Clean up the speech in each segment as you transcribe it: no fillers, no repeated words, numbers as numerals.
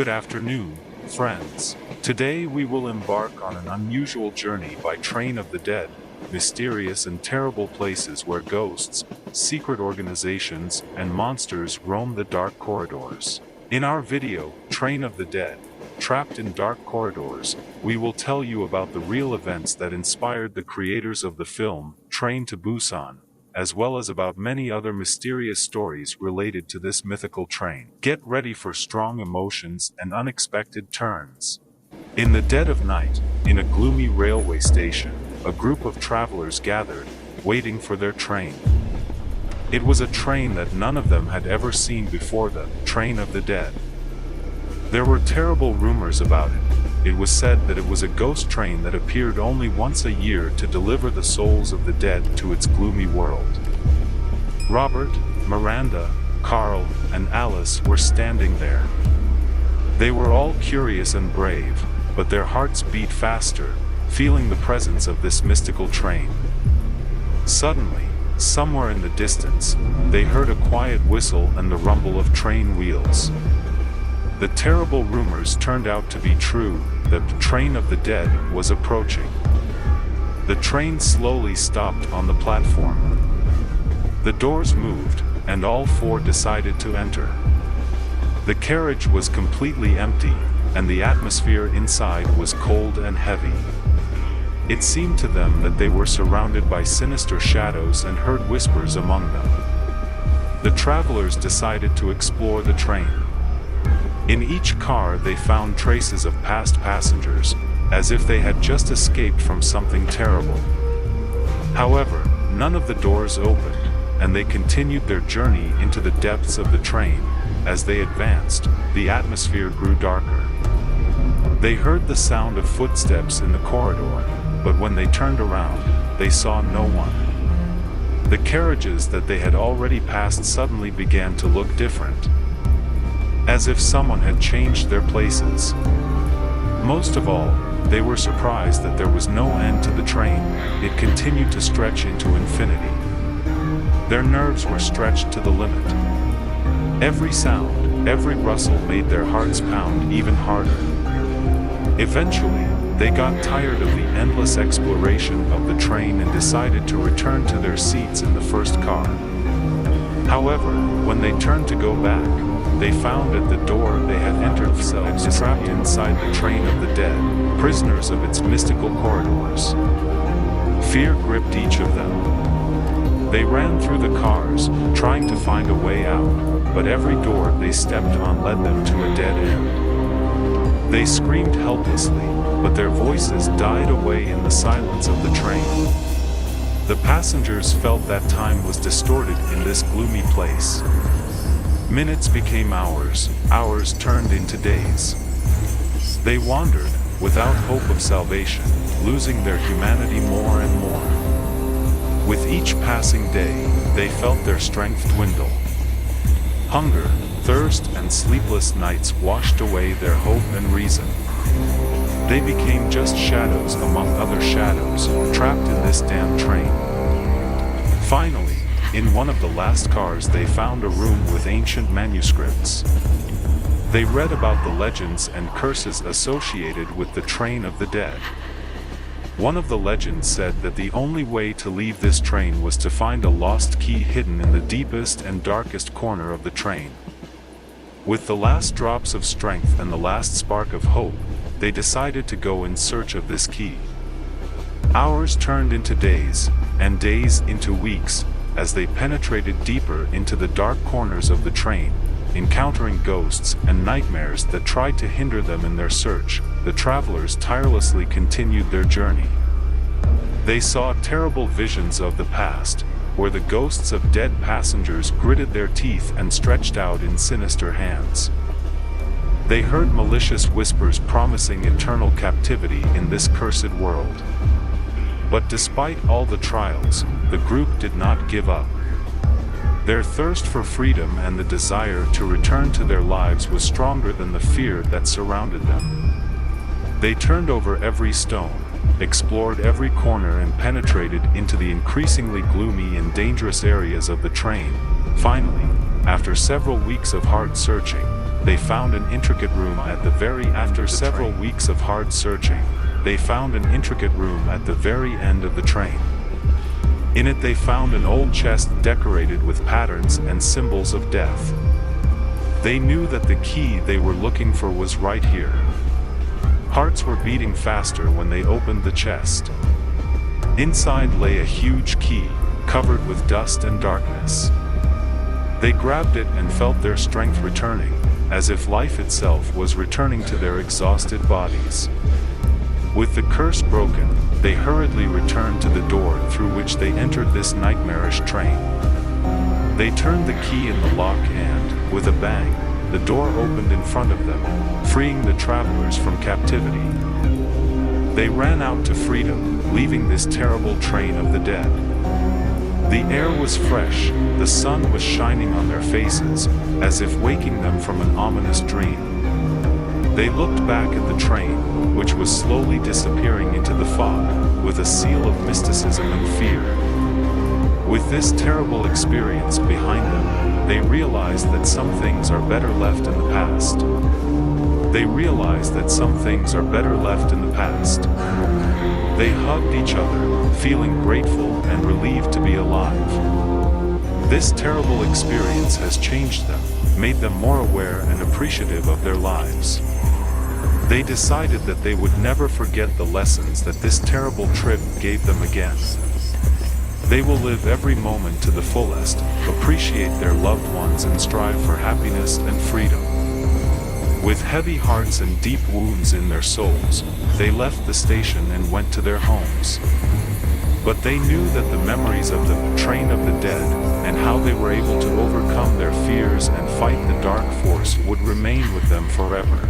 Good afternoon, friends. Today we will embark on an unusual journey by train of the dead, mysterious and terrible places where ghosts, secret organizations, and monsters roam the dark corridors. In our video, Train of the Dead, Trapped in Dark Corridors, we will tell you about the real events that inspired the creators of the film, Train to Busan, as well as about many other mysterious stories related to this mythical train. Get ready for strong emotions and unexpected turns. In the dead of night, in a gloomy railway station, a group of travelers gathered, waiting for their train. It was a train that none of them had ever seen before, the Train of the Dead. There were terrible rumors about it. It was said that it was a ghost train that appeared only once a year to deliver the souls of the dead to its gloomy world. Robert, Miranda, Carl, and Alice were standing there. They were all curious and brave, but their hearts beat faster, feeling the presence of this mystical train. Suddenly, somewhere in the distance, they heard a quiet whistle and the rumble of train wheels. The terrible rumors turned out to be true, that the Train of the Dead was approaching. The train slowly stopped on the platform. The doors moved, and all four decided to enter. The carriage was completely empty, and the atmosphere inside was cold and heavy. It seemed to them that they were surrounded by sinister shadows and heard whispers among them. The travelers decided to explore the train. In each car they found traces of past passengers, as if they had just escaped from something terrible. However, none of the doors opened, and they continued their journey into the depths of the train. As they advanced, the atmosphere grew darker. They heard the sound of footsteps in the corridor, but when they turned around, they saw no one. The carriages that they had already passed suddenly began to look different, as if someone had changed their places. Most of all, they were surprised that there was no end to the train. It continued to stretch into infinity. Their nerves were stretched to the limit. Every sound, every rustle made their hearts pound even harder. Eventually, they got tired of the endless exploration of the train and decided to return to their seats in the first car. However, when they turned to go back, they found at the door they had entered themselves trapped inside the Train of the Dead, prisoners of its mystical corridors. Fear gripped each of them. They ran through the cars, trying to find a way out, but every door they stepped on led them to a dead end. They screamed helplessly, but their voices died away in the silence of the train. The passengers felt that time was distorted in this gloomy place. Minutes became hours, hours turned into days. They wandered, without hope of salvation, losing their humanity more and more. With each passing day, they felt their strength dwindle. Hunger, thirst, and sleepless nights washed away their hope and reason. They became just shadows among other shadows, trapped in this damn train. Finally, in one of the last cars they found a room with ancient manuscripts. They read about the legends and curses associated with the Train of the Dead. One of the legends said that the only way to leave this train was to find a lost key hidden in the deepest and darkest corner of the train. With the last drops of strength and the last spark of hope, they decided to go in search of this key. Hours turned into days, and days into weeks, as they penetrated deeper into the dark corners of the train, encountering ghosts and nightmares that tried to hinder them in their search. The travelers tirelessly continued their journey. They saw terrible visions of the past, where the ghosts of dead passengers gritted their teeth and stretched out in sinister hands. They heard malicious whispers promising eternal captivity in this cursed world. But despite all the trials, the group did not give up. Their thirst for freedom and the desire to return to their lives was stronger than the fear that surrounded them. They turned over every stone, explored every corner, and penetrated into the increasingly gloomy and dangerous areas of the train. Finally, after several weeks of hard searching, they found an intricate room at the very end. After several weeks of hard searching, they found an intricate room at the very end of the train. In it they found an old chest decorated with patterns and symbols of death. They knew that the key they were looking for was right here. Hearts were beating faster when they opened the chest. Inside lay a huge key, covered with dust and darkness. They grabbed it and felt their strength returning, as if life itself was returning to their exhausted bodies. With the curse broken, they hurriedly returned to the door through which they entered this nightmarish train. They turned the key in the lock and, with a bang, the door opened in front of them, freeing the travelers from captivity. They ran out to freedom, leaving this terrible train of the dead. The air was fresh, the sun was shining on their faces, as if waking them from an ominous dream. They looked back at the train, which was slowly disappearing into the fog, with a seal of mysticism and fear. With this terrible experience behind them, they realized that some things are better left in the past. They realized that some things are better left in the past. They hugged each other, feeling grateful and relieved to be alive. This terrible experience has changed them, made them more aware and appreciative of their lives. They decided that they would never forget the lessons that this terrible trip gave them again. They will live every moment to the fullest, appreciate their loved ones and strive for happiness and freedom. With heavy hearts and deep wounds in their souls, they left the station and went to their homes. But they knew that the memories of the train of the dead, and how they were able to overcome their fears and fight the dark force would remain with them forever.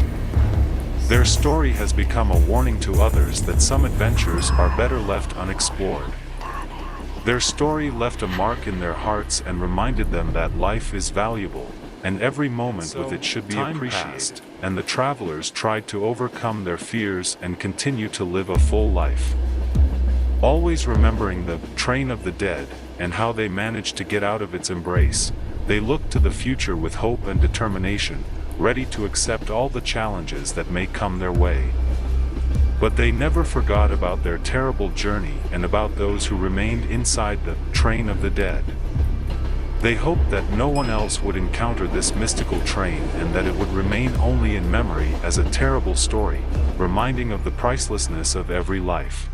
Their story has become a warning to others that some adventures are better left unexplored. Their story left a mark in their hearts and reminded them that life is valuable, and every moment with it should be appreciated, and the travelers tried to overcome their fears and continue to live a full life. Always remembering the train of the dead, and how they managed to get out of its embrace, they looked to the future with hope and determination, ready to accept all the challenges that may come their way. But they never forgot about their terrible journey and about those who remained inside the train of the dead. They hoped that no one else would encounter this mystical train and that it would remain only in memory as a terrible story, reminding of the pricelessness of every life.